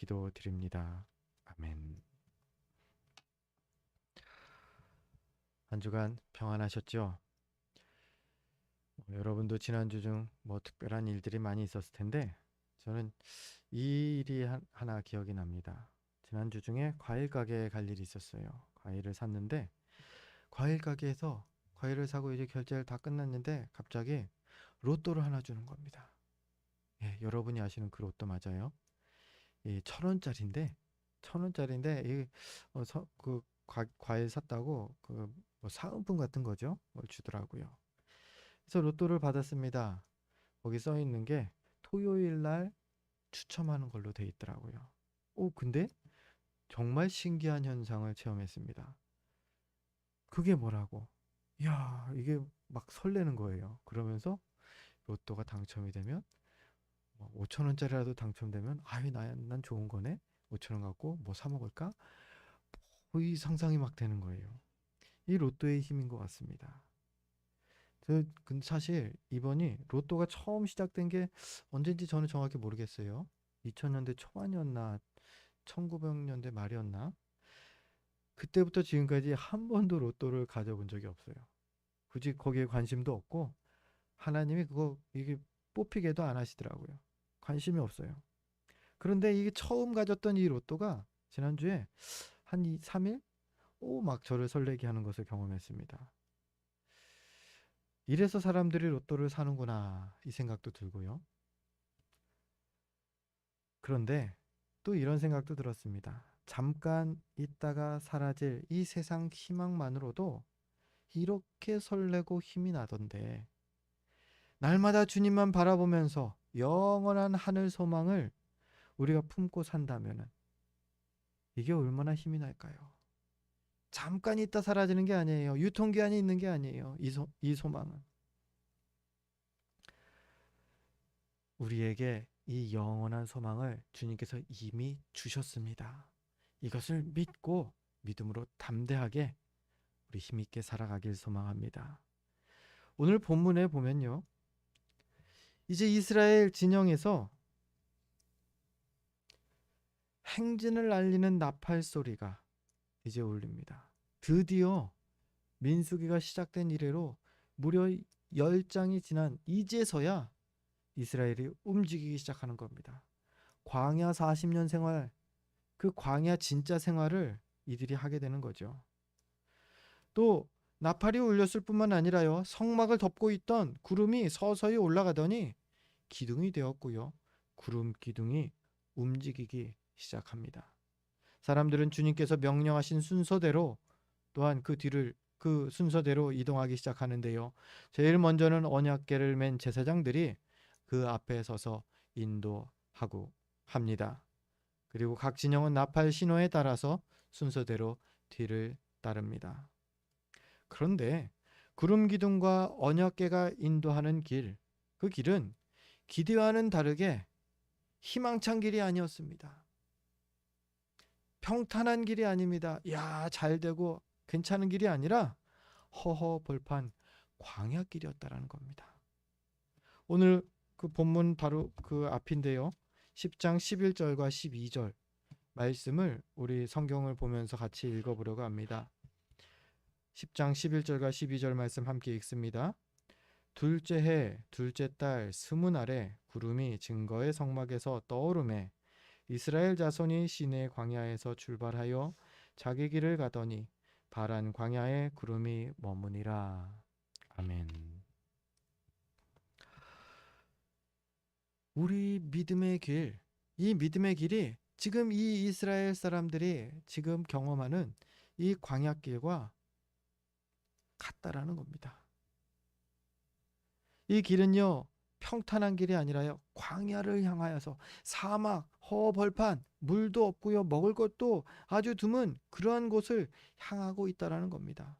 기도드립니다. 아멘. 한 주간 평안하셨죠? 여러분도 지난주 중 뭐 특별한 일들이 많이 있었을 텐데 저는 이 일이 하나 기억이 납니다. 지난주 중에 과일 가게에 갈 일이 있었어요. 과일을 샀는데 과일 가게에서 과일을 사고 이제 결제를 다 끝났는데 갑자기 로또를 하나 주는 겁니다. 예, 여러분이 아시는 그 로또 맞아요. 이 1,000원짜리인데 1,000원짜리인데 그 과일 샀다고 그뭐 사은품 같은 거죠. 뭘 주더라고요. 그래서 로또를 받았습니다. 거기 써 있는 게 토요일 날 추첨하는 걸로 돼 있더라고요. 근데 정말 신기한 현상을 체험했습니다. 그게 뭐라고? 이야, 이게 막 설레는 거예요. 그러면서 로또가 당첨이 되면 5천 원짜리라도 당첨되면 아유 난 좋은 거네. 5천 원 갖고 뭐 사 먹을까? 이 상상이 막 되는 거예요. 이 로또의 힘인 것 같습니다. 근데 사실 이번이 로또가 처음 시작된 게 언젠지 저는 정확히 모르겠어요. 2000년대 초반이었나 1900년대 말이었나? 그때부터 지금까지 한 번도 로또를 가져본 적이 없어요. 굳이 거기에 관심도 없고 하나님이 이게 뽑히게도 안 하시더라고요. 관심이 없어요. 그런데 이게 처음 가졌던 이 로또가 지난주에 한 2, 3일? 막 저를 설레게 하는 것을 경험했습니다. 이래서 사람들이 로또를 사는구나 이 생각도 들고요. 그런데 또 이런 생각도 들었습니다. 잠깐 있다가 사라질 이 세상 희망만으로도 이렇게 설레고 힘이 나던데 날마다 주님만 바라보면서 영원한 하늘 소망을 우리가 품고 산다면 이게 얼마나 힘이 날까요? 잠깐 있다 사라지는 게 아니에요. 유통기한이 있는 게 아니에요. 이 소망은. 우리에게 이 영원한 소망을 주님께서 이미 주셨습니다. 이것을 믿고 믿음으로 담대하게 우리 힘있게 살아가길 소망합니다. 오늘 본문에 보면요. 이제 이스라엘 진영에서 행진을 알리는 나팔 소리가 이제 울립니다. 드디어 민수기가 시작된 이래로 무려 10장이 지난 이제서야 이스라엘이 움직이기 시작하는 겁니다. 광야 40년 생활, 그 광야 진짜 생활을 이들이 하게 되는 거죠. 또 나팔이 울렸을 뿐만 아니라요. 성막을 덮고 있던 구름이 서서히 올라가더니 기둥이 되었고요. 구름 기둥이 움직이기 시작합니다. 사람들은 주님께서 명령하신 순서대로 또한 그 순서대로 이동하기 시작하는데요. 제일 먼저는 언약궤를 맨 제사장들이 그 앞에 서서 인도하고 합니다. 그리고 각 진영은 나팔 신호에 따라서 순서대로 뒤를 따릅니다. 그런데 구름 기둥과 언약궤가 인도하는 그 길은 기대와는 다르게 희망찬 길이 아니었습니다. 평탄한 길이 아닙니다. 야, 잘 되고 괜찮은 길이 아니라 허허벌판 광야길이었다라는 겁니다. 오늘 그 본문 바로 그 앞인데요. 10장 11절과 12절 말씀을 우리 성경을 보면서 같이 읽어보려고 합니다. 10장 11절과 12절 말씀 함께 읽습니다. 둘째 해 둘째 달 스무 날에 구름이 증거의 성막에서 떠오르매 이스라엘 자손이 시내 광야에서 출발하여 자기 길을 가더니 바란 광야에 구름이 머무니라. 아멘. 우리 믿음의 길, 이 믿음의 길이 지금 이 이스라엘 사람들이 지금 경험하는 이 광야길과 같다라는 겁니다. 이 길은요, 평탄한 길이 아니라요, 광야를 향하여서 사막, 허벌판, 물도 없고요, 먹을 것도 아주 드문 그러한 곳을 향하고 있다라는 겁니다.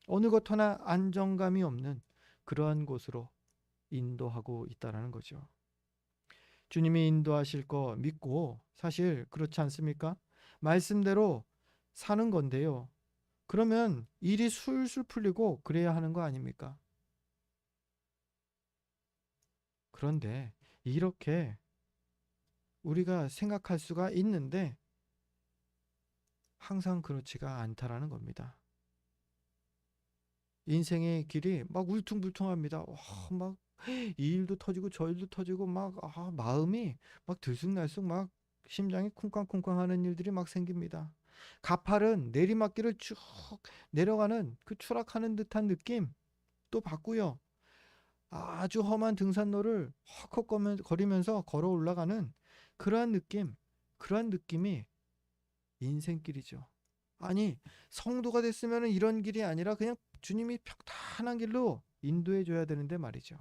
어느 것 하나 안정감이 없는 그러한 곳으로 인도하고 있다라는 거죠. 주님이 인도하실 거 믿고 사실 그렇지 않습니까? 말씀대로 사는 건데요. 그러면 일이 술술 풀리고 그래야 하는 거 아닙니까? 그런데 이렇게 우리가 생각할 수가 있는데 항상 그렇지가 않다라는 겁니다. 인생의 길이 막 울퉁불퉁합니다. 막 이 일도 터지고 저 일도 터지고 막 마음이 막 들쑥날쑥 막 심장이 쿵쾅쿵쾅하는 일들이 막 생깁니다. 가파른 내리막길을 쭉 내려가는 그 추락하는 듯한 느낌 또 받고요. 아주 험한 등산로를 헉헉거리면서 걸어 올라가는 그러한 느낌, 그러한 느낌이 인생길이죠. 아니, 성도가 됐으면 이런 길이 아니라 그냥 주님이 평탄한 길로 인도해 줘야 되는데 말이죠.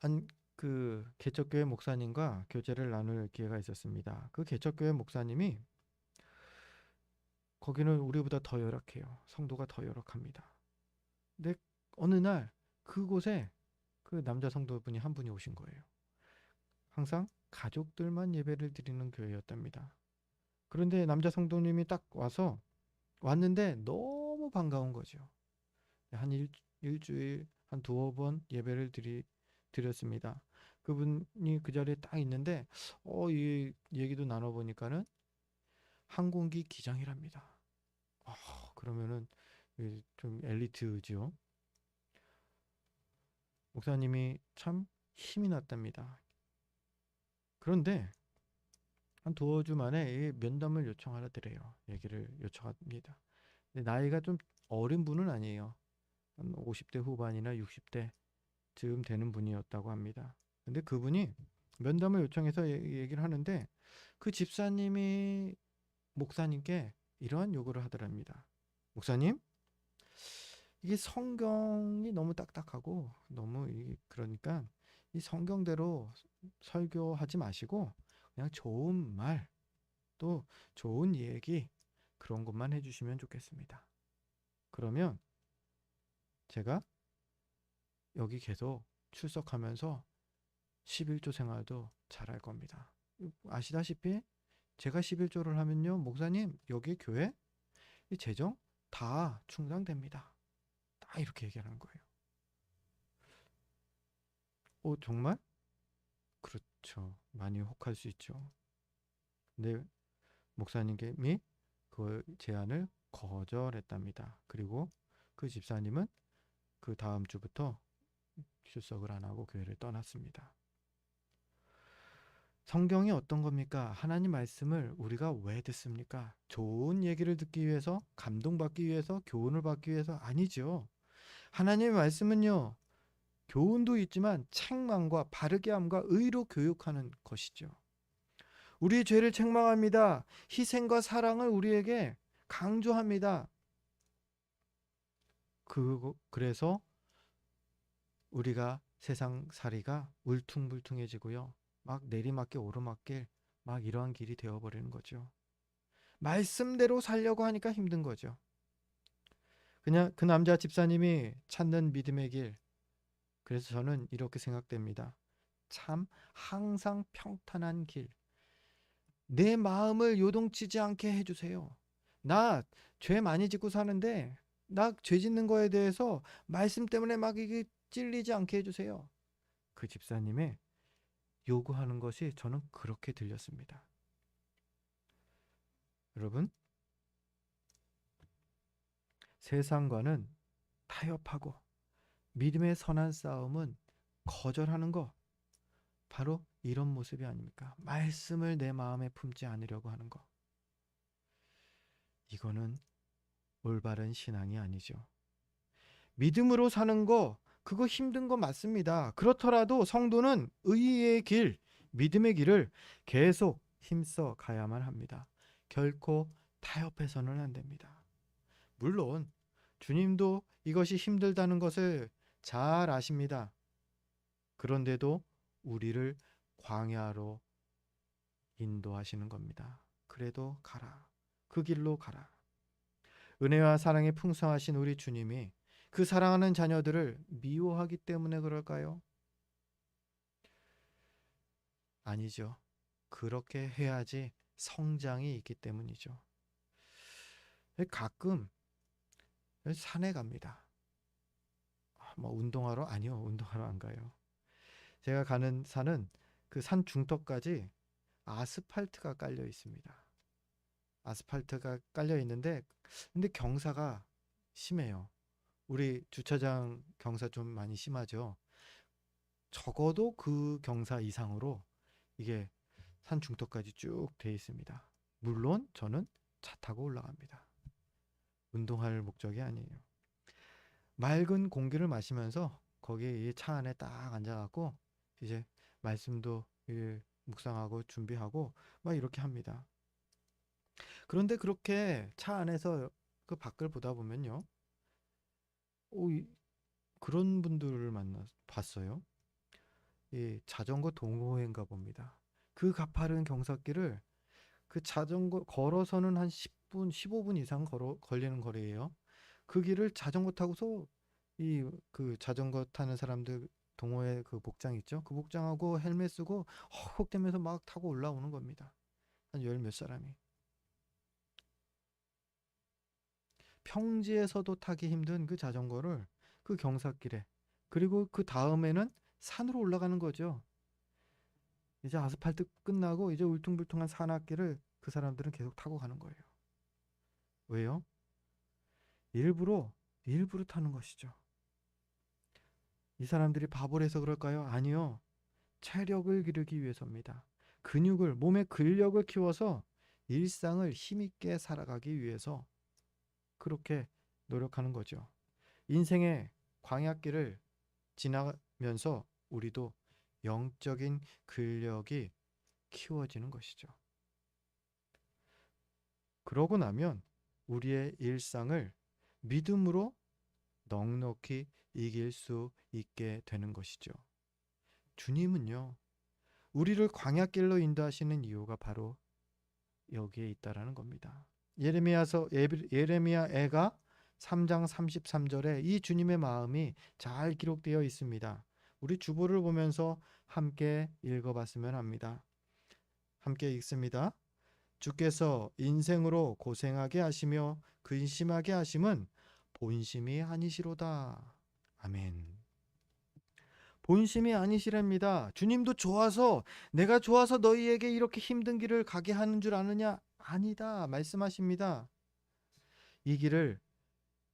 한 그 개척교회 목사님과 교제를 나눌 기회가 있었습니다. 그 개척교회 목사님이 거기는 우리보다 더 열악해요. 성도가 더 열악합니다. 근데 어느 날 그곳에 그 남자 성도분이 한 분이 오신 거예요. 항상 가족들만 예배를 드리는 교회였답니다. 그런데 남자 성도님이 딱 왔는데 너무 반가운 거죠. 한 일주일 한 두어 번 예배를 드렸습니다. 그분이 그 자리에 딱 있는데 이 얘기도 나눠보니까는 항공기 기장이랍니다. 그러면은 좀 엘리트죠. 목사님이 참 힘이 났답니다. 그런데 한 두어 주 만에 이 면담을 요청하더래요. 얘기를 요청합니다. 근데 나이가 좀 어린 분은 아니에요. 한 50대 후반이나 60대 즈음 되는 분이었다고 합니다. 근데 그분이 면담을 요청해서 얘기를 하는데 그 집사님이 목사님께 이러한 요구를 하더랍니다. 목사님, 이게 성경이 너무 딱딱하고 너무 그러니까 이 성경대로 설교하지 마시고 그냥 좋은 말, 또 좋은 얘기 그런 것만 해주시면 좋겠습니다. 그러면 제가 여기 계속 출석하면서 11조 생활도 잘할 겁니다. 아시다시피 제가 11조를 하면요, 목사님 여기 교회 이 재정 다 충당됩니다. 딱 이렇게 얘기하는 거예요. 정말? 그렇죠. 많이 혹할 수 있죠. 근데 목사님이 그 제안을 거절했답니다. 그리고 그 집사님은 그 다음 주부터 출석을 안 하고 교회를 떠났습니다. 성경이 어떤 겁니까? 하나님 말씀을 우리가 왜 듣습니까? 좋은 얘기를 듣기 위해서, 감동받기 위해서, 교훈을 받기 위해서 아니죠. 하나님의 말씀은요, 교훈도 있지만 책망과 바르게 함과 의로 교육하는 것이죠. 우리의 죄를 책망합니다. 희생과 사랑을 우리에게 강조합니다. 그래서 우리가 세상살이가 울퉁불퉁해지고요. 막 내리막길 오르막길 막 이러한 길이 되어버리는 거죠. 말씀대로 살려고 하니까 힘든 거죠. 그냥 그 남자 집사님이 찾는 믿음의 길. 그래서 저는 이렇게 생각됩니다. 참 항상 평탄한 길. 내 마음을 요동치지 않게 해주세요. 나 죄 많이 짓고 사는데 나 죄 짓는 거에 대해서 말씀 때문에 막 이게 찔리지 않게 해주세요. 그 집사님의 요구하는 것이 저는 그렇게 들렸습니다. 여러분, 세상과는 타협하고 믿음의 선한 싸움은 거절하는 거, 바로 이런 모습이 아닙니까? 말씀을 내 마음에 품지 않으려고 하는 거. 이거는 올바른 신앙이 아니죠. 믿음으로 사는 거, 그거 힘든 거 맞습니다. 그렇더라도 성도는 의의 길, 믿음의 길을 계속 힘써 가야만 합니다. 결코 타협해서는 안 됩니다. 물론 주님도 이것이 힘들다는 것을 잘 아십니다. 그런데도 우리를 광야로 인도하시는 겁니다. 그래도 가라. 그 길로 가라. 은혜와 사랑이 풍성하신 우리 주님이 그 사랑하는 자녀들을 미워하기 때문에 그럴까요? 아니죠. 그렇게 해야지 성장이 있기 때문이죠. 가끔 산에 갑니다. 뭐 운동하러? 아니요. 운동하러 안 가요. 제가 가는 산은 그 산 중턱까지 아스팔트가 깔려 있습니다. 아스팔트가 깔려 있는데 근데 경사가 심해요. 우리 주차장 경사 좀 많이 심하죠. 적어도 그 경사 이상으로 이게 산 중턱까지 쭉 돼 있습니다. 물론 저는 차 타고 올라갑니다. 운동할 목적이 아니에요. 맑은 공기를 마시면서 거기에 이 차 안에 딱 앉아갖고 이제 말씀도 묵상하고 준비하고 막 이렇게 합니다. 그런데 그렇게 차 안에서 그 밖을 보다 보면요, 그런 분들을 봤어요. 이 자전거 동호회인가 봅니다. 그 가파른 경사길을 그 자전거 걸어서는 한 10분, 15분 이상 걸리는 거리예요. 그 길을 자전거 타고서 이 그 자전거 타는 사람들 동호회 그 복장 있죠? 그 복장하고 헬멧 쓰고 헉헉대면서 막 타고 올라오는 겁니다. 한 열 몇 사람이. 평지에서도 타기 힘든 그 자전거를 그 경사길에, 그리고 그 다음에는 산으로 올라가는 거죠. 이제 아스팔트 끝나고 이제 울퉁불퉁한 산악길을 그 사람들은 계속 타고 가는 거예요. 왜요? 일부러 타는 것이죠. 이 사람들이 바보라서 그럴까요? 아니요. 체력을 기르기 위해서입니다. 몸의 근력을 키워서 일상을 힘있게 살아가기 위해서 그렇게 노력하는 거죠. 인생의 광야길을 지나면서 우리도 영적인 근력이 키워지는 것이죠. 그러고 나면 우리의 일상을 믿음으로 넉넉히 이길 수 있게 되는 것이죠. 주님은요, 우리를 광야길로 인도하시는 이유가 바로 여기에 있다라는 겁니다. 예레미야 애가 3장 33절에 이 주님의 마음이 잘 기록되어 있습니다. 우리 주보를 보면서 함께 읽어봤으면 합니다. 함께 읽습니다. 주께서 인생으로 고생하게 하시며 근심하게 하심은 본심이 아니시로다. 아멘. 본심이 아니시랍니다. 주님도 내가 좋아서 너희에게 이렇게 힘든 길을 가게 하는 줄 아느냐? 아니다. 말씀하십니다. 이 길을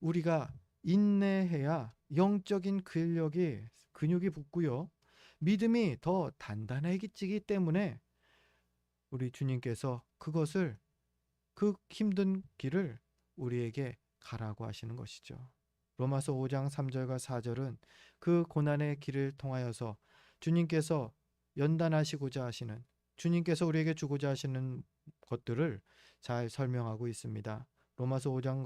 우리가 인내해야 영적인 근육이 붙고요. 믿음이 더 단단해지기 때문에 우리 주님께서 그 힘든 길을 우리에게 가라고 하시는 것이죠. 로마서 5장 3절과 4절은 그 고난의 길을 통하여서 주님께서 연단하시고자 하시는, 주님께서 우리에게 주고자 하시는 것들을 잘 설명하고 있습니다. 로마서 5장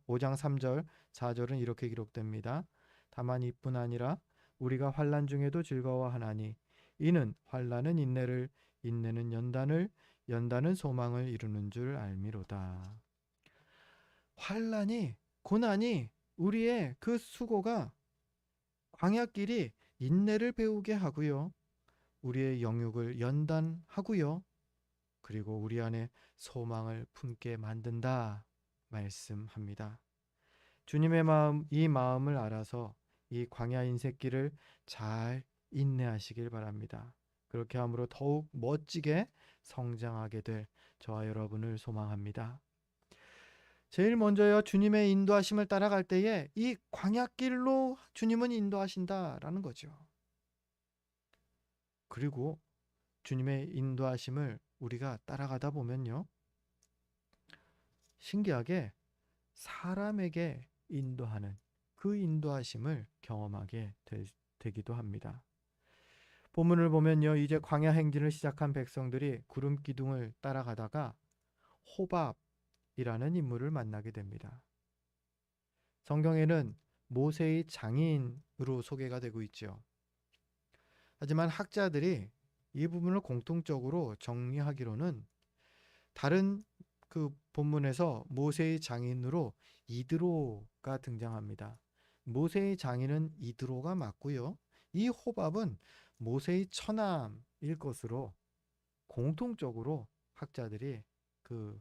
3절, 4절은 이렇게 기록됩니다. 다만 이뿐 아니라 우리가 환난 중에도 즐거워하나니 이는 환난은 인내를, 인내는 연단을, 연단은 소망을 이루는 줄 알미로다. 고난이 우리의 그 수고가 광야길이 인내를 배우게 하고요. 우리의 영육을 연단하고요. 그리고 우리 안에 소망을 품게 만든다 말씀합니다. 주님의 이 마음을 알아서 이 광야 인생길을 잘 인내하시길 바랍니다. 그렇게 함으로 더욱 멋지게 성장하게 될 저와 여러분을 소망합니다. 제일 먼저요, 주님의 인도하심을 따라갈 때에 이 광야길로 주님은 인도하신다라는 거죠. 그리고 주님의 인도하심을 우리가 따라가다 보면요, 신기하게 사람에게 인도하는 그 인도하심을 경험하게 되기도 합니다. 본문을 보면요, 이제 광야 행진을 시작한 백성들이 구름 기둥을 따라가다가 호밥이라는 인물을 만나게 됩니다. 성경에는 모세의 장인으로 소개가 되고 있죠. 하지만 학자들이 이 부분을 공통적으로 정리하기로는 다른 그 본문에서 모세의 장인으로 이드로가 등장합니다. 모세의 장인은 이드로가 맞고요. 이 호밥은 모세의 처남일 것으로 공통적으로 학자들이 그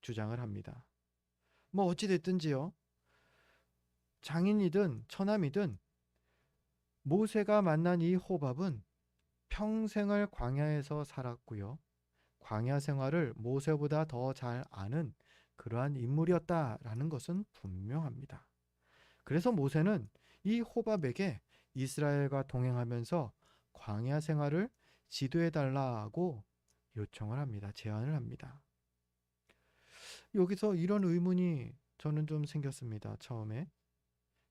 주장을 합니다. 어찌 됐든지요, 장인이든 처남이든 모세가 만난 이 호밥은 평생을 광야에서 살았고요. 광야 생활을 모세보다 더 잘 아는 그러한 인물이었다라는 것은 분명합니다. 그래서 모세는 이 호밥에게 이스라엘과 동행하면서 광야 생활을 지도해 달라고 요청을 합니다. 제안을 합니다. 여기서 이런 의문이 저는 좀 생겼습니다. 처음에.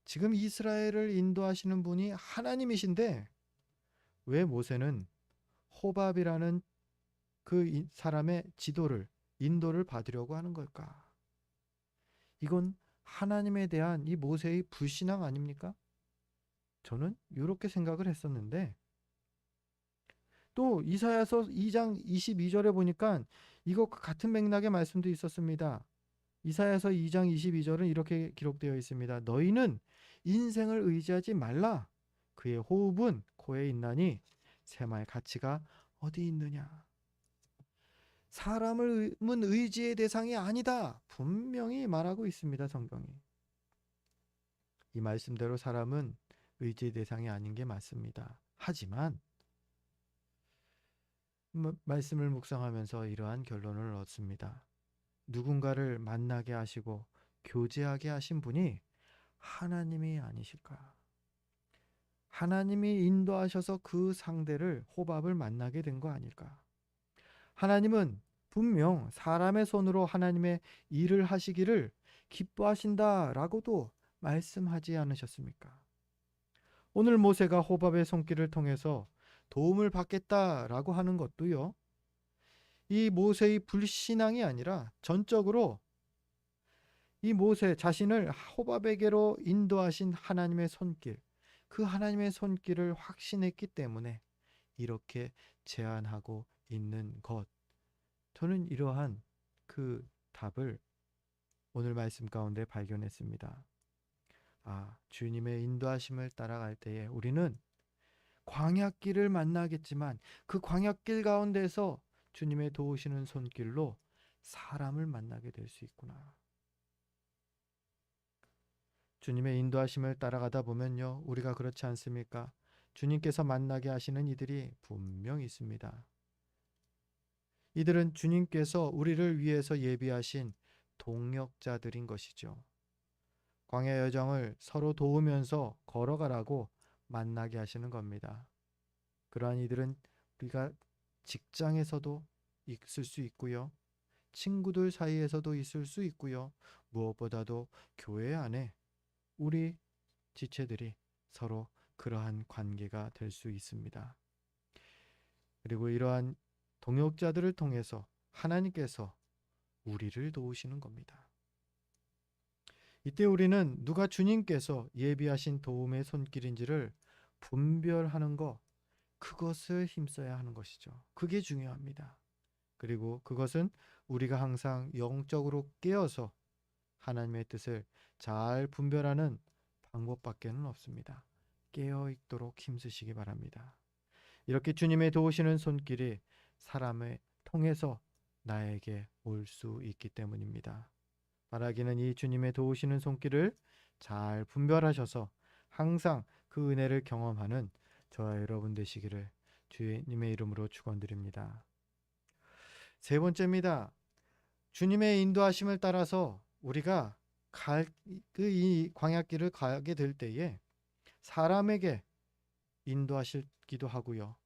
지금 이스라엘을 인도하시는 분이 하나님이신데 왜 모세는 호밥이라는 그 사람의 지도를 인도를 받으려고 하는 걸까? 이건 하나님에 대한 이 모세의 불신앙 아닙니까? 저는 이렇게 생각을 했었는데 또 이사야서 2장 22절에 보니까 이것과 같은 맥락의 말씀도 있었습니다. 이사야서 2장 22절은 이렇게 기록되어 있습니다. 너희는 인생을 의지하지 말라. 그의 호흡은 코에 있나니 세마의 가치가 어디 있느냐. 사람은 의지의 대상이 아니다. 분명히 말하고 있습니다. 성경이. 이 말씀대로 사람은 의지의 대상이 아닌 게 맞습니다. 하지만 말씀을 묵상하면서 이러한 결론을 얻습니다. 누군가를 만나게 하시고 교제하게 하신 분이 하나님이 아니실까? 하나님이 인도하셔서 그 상대를 호밥을 만나게 된 거 아닐까? 하나님은 분명 사람의 손으로 하나님의 일을 하시기를 기뻐하신다라고도 말씀하지 않으셨습니까? 오늘 모세가 호밥의 손길을 통해서 도움을 받겠다라고 하는 것도요. 이 모세의 불신앙이 아니라 전적으로 이 모세 자신을 호밥에게로 인도하신 하나님의 손길, 그 하나님의 손길을 확신했기 때문에 이렇게 제안하고 있는 것. 저는 이러한 그 답을 오늘 말씀 가운데 발견했습니다. 주님의 인도하심을 따라갈 때에 우리는 광야길을 만나겠지만 그 광야길 가운데서 주님의 도우시는 손길로 사람을 만나게 될 수 있구나. 주님의 인도하심을 따라가다 보면요, 우리가 그렇지 않습니까? 주님께서 만나게 하시는 이들이 분명 있습니다. 이들은 주님께서 우리를 위해서 예비하신 동역자들인 것이죠. 광야 여정을 서로 도우면서 걸어가라고 만나게 하시는 겁니다. 그러한 이들은 우리가 직장에서도 있을 수 있고요. 친구들 사이에서도 있을 수 있고요. 무엇보다도 교회 안에 우리 지체들이 서로 그러한 관계가 될 수 있습니다. 그리고 이러한 동역자들을 통해서 하나님께서 우리를 도우시는 겁니다. 이때 우리는 누가 주님께서 예비하신 도움의 손길인지를 분별하는 것, 그것을 힘써야 하는 것이죠. 그게 중요합니다. 그리고 그것은 우리가 항상 영적으로 깨어서 하나님의 뜻을 잘 분별하는 방법밖에는 없습니다. 깨어 있도록 힘쓰시기 바랍니다. 이렇게 주님의 도우시는 손길이 사람을 통해서 나에게 올 수 있기 때문입니다. 바라기는 이 주님의 도우시는 손길을 잘 분별하셔서 항상 그 은혜를 경험하는 저와 여러분 되시기를 주님의 이름으로 축원드립니다. 세 번째입니다. 주님의 인도하심을 따라서 우리가 이 광야길을 가게 될 때에 사람에게 인도하시기도 하고요.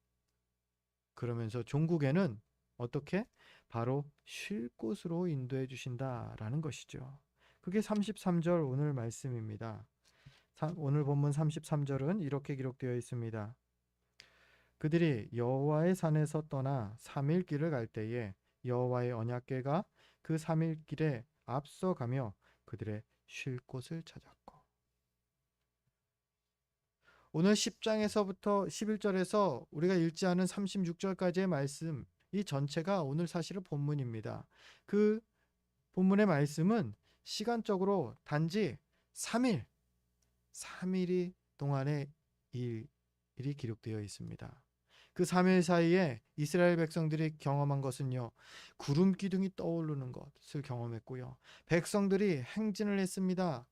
그러면서 종국에는 어떻게? 바로 쉴 곳으로 인도해 주신다라는 것이죠. 그게 33절 오늘 말씀입니다. 오늘 본문 33절은 이렇게 기록되어 있습니다. 그들이 여호와의 산에서 떠나 3일 길을 갈 때에 여호와의 언약궤가 그 3일 길에 앞서가며 그들의 쉴 곳을 찾았고. 오늘 10장에서부터 11절에서 우리가 읽지 않은 36절까지의 말씀, 이 전체가 오늘 사실은 본문입니다. 그 본문의 말씀은 시간적으로 단지 3일 동안의 일이 기록되어 있습니다. 그 3일 사이에 이스라엘 백성들이 경험한 것은요, 구름 기둥이 떠오르는 것을 경험했고요. 백성들이 행진을 했습니다.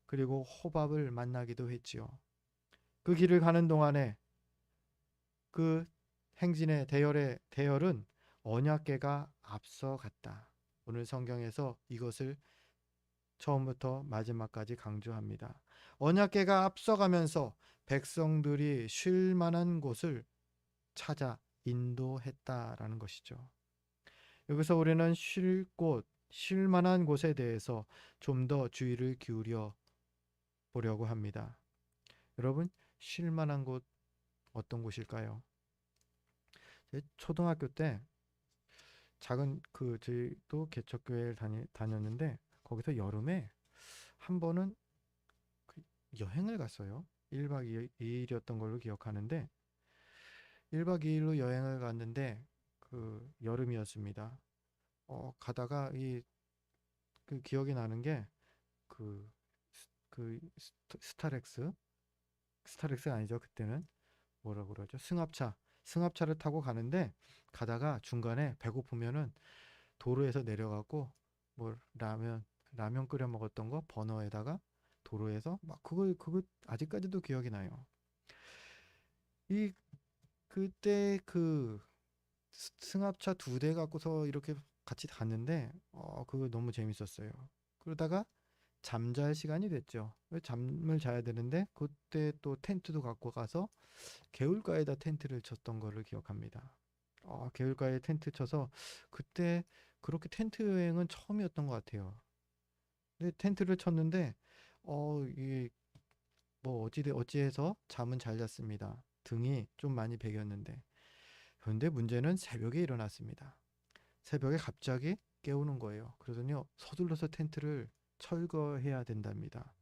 그리고 호밥을 만나기도 했지요. 그 길을 가는 동안에 그 행진의 대열은 언약궤가 앞서갔다. 오늘 성경에서 이것을 처음부터 마지막까지 강조합니다. 언약궤가 앞서가면서 백성들이 쉴 만한 곳을 찾아 인도했다라는 것이죠. 여기서 우리는 쉴 곳, 쉴 만한 곳에 대해서 좀 더 주의를 기울여 보려고 합니다. 여러분, 쉴 만한 곳 어떤 곳일까요? 초등학교 때 작은 저희도 개척교회를 다녔는데 거기서 여름에 한 번은 여행을 갔어요. 1박 2일이었던 걸로 기억하는데 1박 2일로 여행을 갔는데 여름이었습니다. 가다가 기억이 나는 게 그 스타렉스 아니죠. 그때는 뭐라고 그러죠? 승합차를 타고 가는데 가다가 중간에 배고프면은 도로에서 내려가고 뭐 라면 끓여 먹었던 거 버너에다가 도로에서 막 그거 아직까지도 기억이 나요. 이 그때 승합차 2대 갖고서 이렇게 같이 갔는데 그거 너무 재밌었어요. 그러다가 잠잘 시간이 됐죠. 잠을 자야 되는데 그때 또 텐트도 갖고 가서 개울가에다 텐트를 쳤던 거를 기억합니다. 개울가에 텐트 쳐서 그때 그렇게 텐트 여행은 처음이었던 것 같아요. 근데 텐트를 쳤는데 이게 뭐 어찌해서 잠은 잘 잤습니다. 등이 좀 많이 베겼는데. 그런데 문제는 새벽에 일어났습니다. 새벽에 갑자기 깨우는 거예요. 그러더니 서둘러서 텐트를 철거해야 된답니다.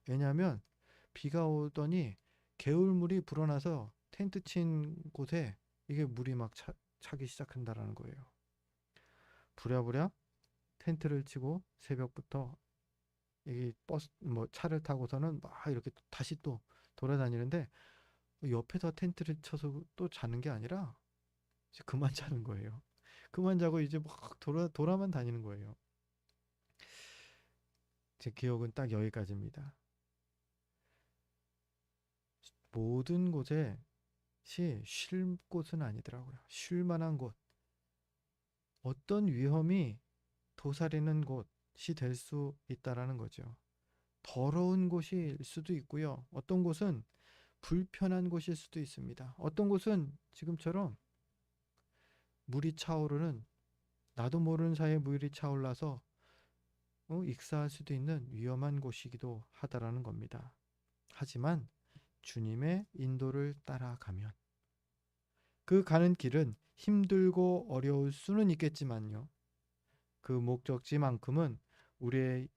왜냐하면 비가 오더니 개울물이 불어나서 텐트 친 곳에 이게 물이 막 차기 시작한다라는 거예요. 부랴부랴 텐트를 치고 새벽부터 이 차를 타고서는 막 이렇게 다시 또 돌아다니는데 옆에다 텐트를 쳐서 또 자는 게 아니라 이제 그만 자는 거예요. 그만 자고 이제 막 돌아만 다니는 거예요. 제 기억은 딱 여기까지입니다. 모든 곳에 쉴 곳은 아니더라고요. 쉴 만한 곳, 어떤 위험이 도사리는 곳이 될 수 있다라는 거죠. 더러운 곳일 수도 있고요. 어떤 곳은 불편한 곳일 수도 있습니다. 어떤 곳은 지금처럼 물이 차오르는, 나도 모르는 사이에 물이 차올라서 익사할 수도 있는 위험한 곳이기도 하다라는 겁니다. 하지만 주님의 인도를 따라가면 그 가는 길은 힘들고 어려울 수는 있겠지만요. 그 목적지만큼은 우리의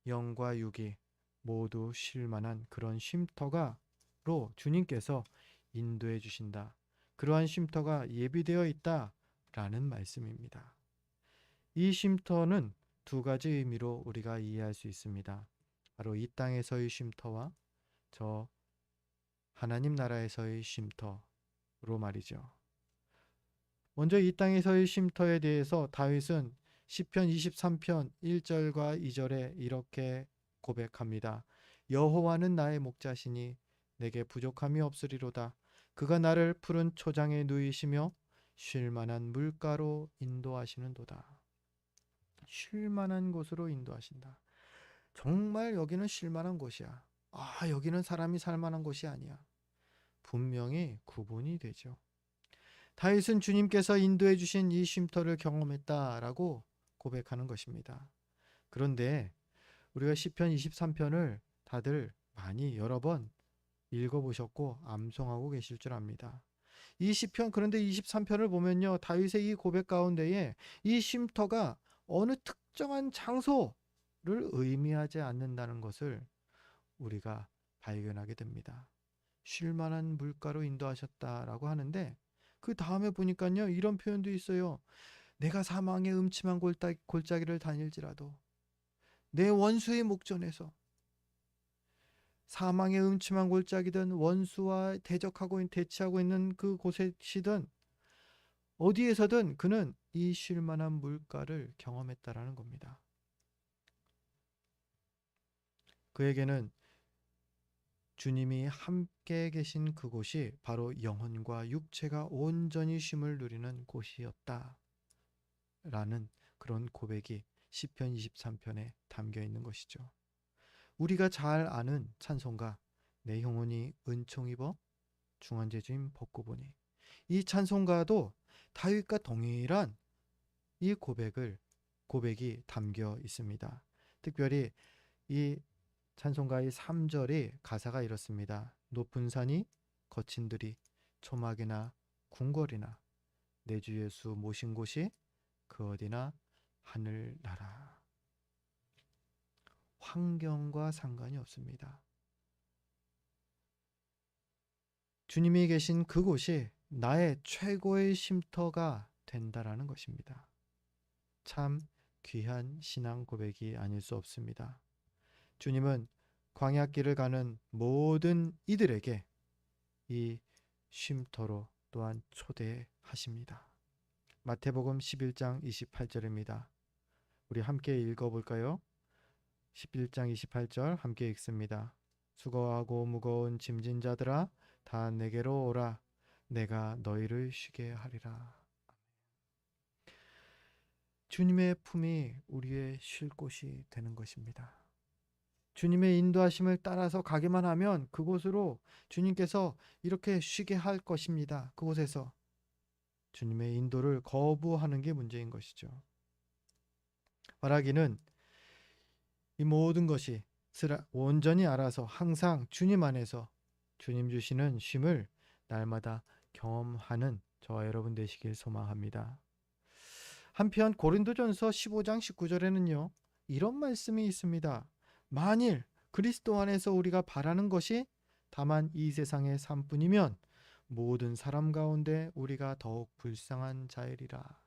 영과 육이 모두 쉴 만한 그런 쉼터가로 주님께서 인도해 주신다. 그러한 쉼터가 예비되어 있다라는 말씀입니다. 이 쉼터는 2가지 의미로 우리가 이해할 수 있습니다. 바로 이 땅에서의 쉼터와 저 하나님 나라에서의 쉼터로 말이죠. 먼저 이 땅에서의 쉼터에 대해서 다윗은 시편 23편 1절과 2절에 이렇게 고백합니다. 여호와는 나의 목자시니 내게 부족함이 없으리로다. 그가 나를 푸른 초장에 누이시며 쉴 만한 물가로 인도하시는도다. 쉴 만한 곳으로 인도하신다. 정말 여기는 쉴 만한 곳이야. 여기는 사람이 살 만한 곳이 아니야. 분명히 구분이 되죠. 다윗은 주님께서 인도해 주신 이 쉼터를 경험했다라고 고백하는 것입니다. 그런데 우리가 시편 23편을 다들 많이 여러 번 읽어보셨고 암송하고 계실 줄 압니다. 이 시편 그런데 23편을 보면요. 다윗의 이 고백 가운데에 이 쉼터가 어느 특정한 장소를 의미하지 않는다는 것을 우리가 발견하게 됩니다. 쉴 만한 물가로 인도하셨다라고 하는데 그 다음에 보니까요. 이런 표현도 있어요. 내가 사망의 음침한 골짜기를 다닐지라도 내 원수의 목전에서 사망의 음침한 골짜기든 원수와 대치하고 있는 그 곳이든 어디에서든 그는 이 쉴 만한 물가를 경험했다라는 겁니다. 그에게는 주님이 함께 계신 그곳이 바로 영혼과 육체가 온전히 쉼을 누리는 곳이었다라는 그런 고백이 시편 23편에 담겨 있는 것이죠. 우리가 잘 아는 찬송가 내 영혼이 은총 입어 중한 죄짐 벗고 보니, 이 찬송가도 다윗과 동일한 이 고백이 담겨 있습니다. 특별히 이 찬송가의 3절이 가사가 이렇습니다. 높은 산이 거친 들이 초막이나 궁궐이나 내 주 예수 모신 곳이 그 어디나 하늘나라. 환경과 상관이 없습니다. 주님이 계신 그곳이 나의 최고의 쉼터가 된다라는 것입니다. 참 귀한 신앙 고백이 아닐 수 없습니다. 주님은 광야길을 가는 모든 이들에게 이 쉼터로 또한 초대하십니다. 마태복음 11장 28절입니다. 우리 함께 읽어볼까요? 11장 28절 함께 읽습니다. 수고하고 무거운 짐진 자들아 다 내게로 오라. 내가 너희를 쉬게 하리라. 주님의 품이 우리의 쉴 곳이 되는 것입니다. 주님의 인도하심을 따라서 가기만 하면 그곳으로 주님께서 이렇게 쉬게 할 것입니다. 그곳에서 주님의 인도를 거부하는 게 문제인 것이죠. 바라기는 이 모든 것이 온전히 알아서 항상 주님 안에서 주님 주시는 쉼을 날마다 경험하는 저와 여러분 되시길 소망합니다. 한편 고린도전서 15장 19절에는요. 이런 말씀이 있습니다. 만일 그리스도 안에서 우리가 바라는 것이 다만 이 세상의 삶뿐이면 모든 사람 가운데 우리가 더욱 불쌍한 자이리라.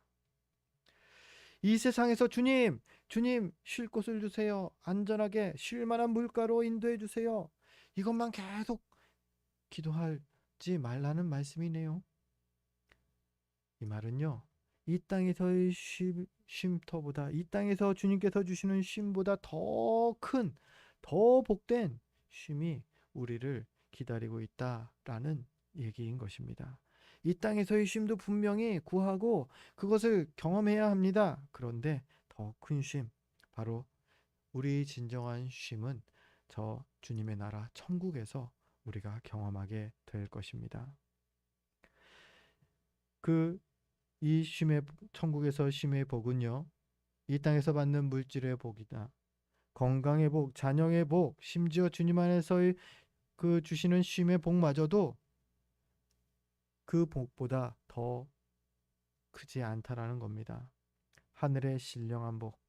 이 세상에서 주님 쉴 곳을 주세요. 안전하게 쉴 만한 물가로 인도해 주세요. 이것만 계속 기도하지 말라는 말씀이네요. 이 말은요. 이 땅에서의 쉼터보다, 이 땅에서 주님께서 주시는 쉼보다 더 큰, 더 복된 쉼이 우리를 기다리고 있다라는 얘기인 것입니다. 이 땅에서의 쉼도 분명히 구하고 그것을 경험해야 합니다. 그런데 더 큰 쉼, 바로 우리 진정한 쉼은 저 주님의 나라 천국에서 우리가 경험하게 될 것입니다. 이 쉼의 천국에서 쉼의 복은요. 이 땅에서 받는 물질의 복이나 건강의 복, 자녀의 복, 심지어 주님 안에서의 그 주시는 쉼의 복마저도 그 복보다 더 크지 않다라는 겁니다. 하늘의 신령한 복.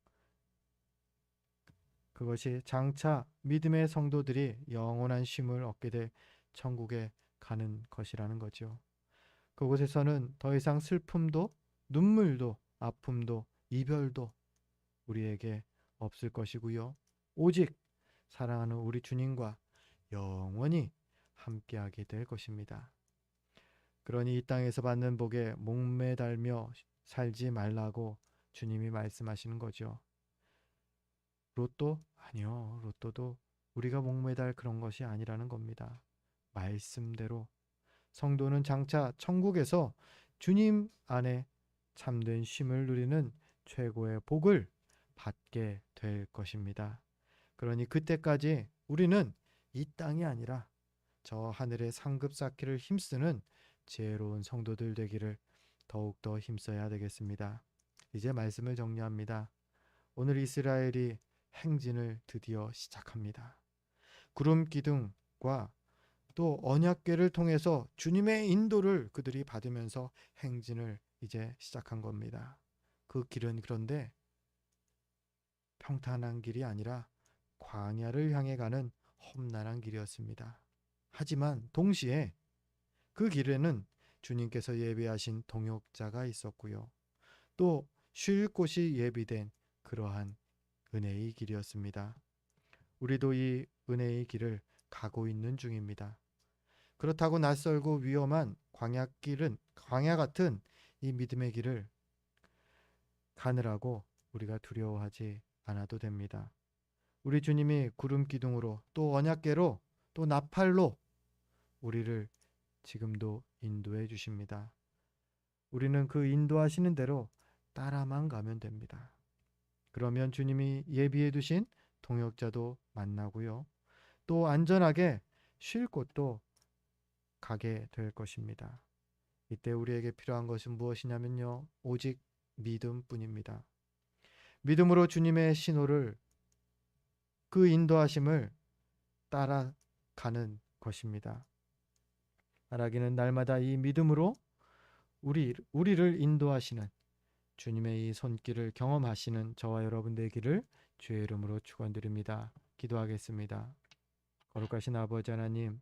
그것이 장차 믿음의 성도들이 영원한 쉼을 얻게 될 천국에 가는 것이라는 거죠. 그곳에서는 더 이상 슬픔도 눈물도 아픔도 이별도 우리에게 없을 것이고요. 오직 사랑하는 우리 주님과 영원히 함께하게 될 것입니다. 그러니 이 땅에서 받는 복에 목매달며 살지 말라고 주님이 말씀하시는 거죠. 로또? 아니요. 로또도 우리가 목매달 그런 것이 아니라는 겁니다. 말씀대로 성도는 장차 천국에서 주님 안에 참된 쉼을 누리는 최고의 복을 받게 될 것입니다. 그러니 그때까지 우리는 이 땅이 아니라 저 하늘의 상급 쌓기를 힘쓰는 지혜로운 성도들 되기를 더욱더 힘써야 되겠습니다. 이제 말씀을 정리합니다. 오늘 이스라엘이 행진을 드디어 시작합니다. 구름 기둥과 또 언약궤를 통해서 주님의 인도를 그들이 받으면서 행진을 이제 시작한 겁니다. 그 길은 그런데 평탄한 길이 아니라 광야를 향해 가는 험난한 길이었습니다. 하지만 동시에 그 길에는 주님께서 예비하신 동역자가 있었고요. 또 쉴 곳이 예비된 그러한 은혜의 길이었습니다. 우리도 이 은혜의 길을 가고 있는 중입니다. 그렇다고 낯설고 위험한 광야 같은 이 믿음의 길을 가느라고 우리가 두려워하지 않아도 됩니다. 우리 주님이 구름 기둥으로 또 언약궤로 또 나팔로 우리를 지금도 인도해 주십니다. 우리는 그 인도하시는 대로 따라만 가면 됩니다. 그러면 주님이 예비해 두신 동역자도 만나고요. 또 안전하게 쉴 곳도 가게 될 것입니다. 이때 우리에게 필요한 것은 무엇이냐면요. 오직 믿음뿐입니다. 믿음으로 주님의 신호를, 그 인도하심을 따라가는 것입니다. 말하기는 날마다 이 믿음으로 우리를 인도하시는 주님의 이 손길을 경험하시는 저와 여러분 되기를 주의 이름으로 축원드립니다. 기도하겠습니다. 거룩하신 아버지 하나님,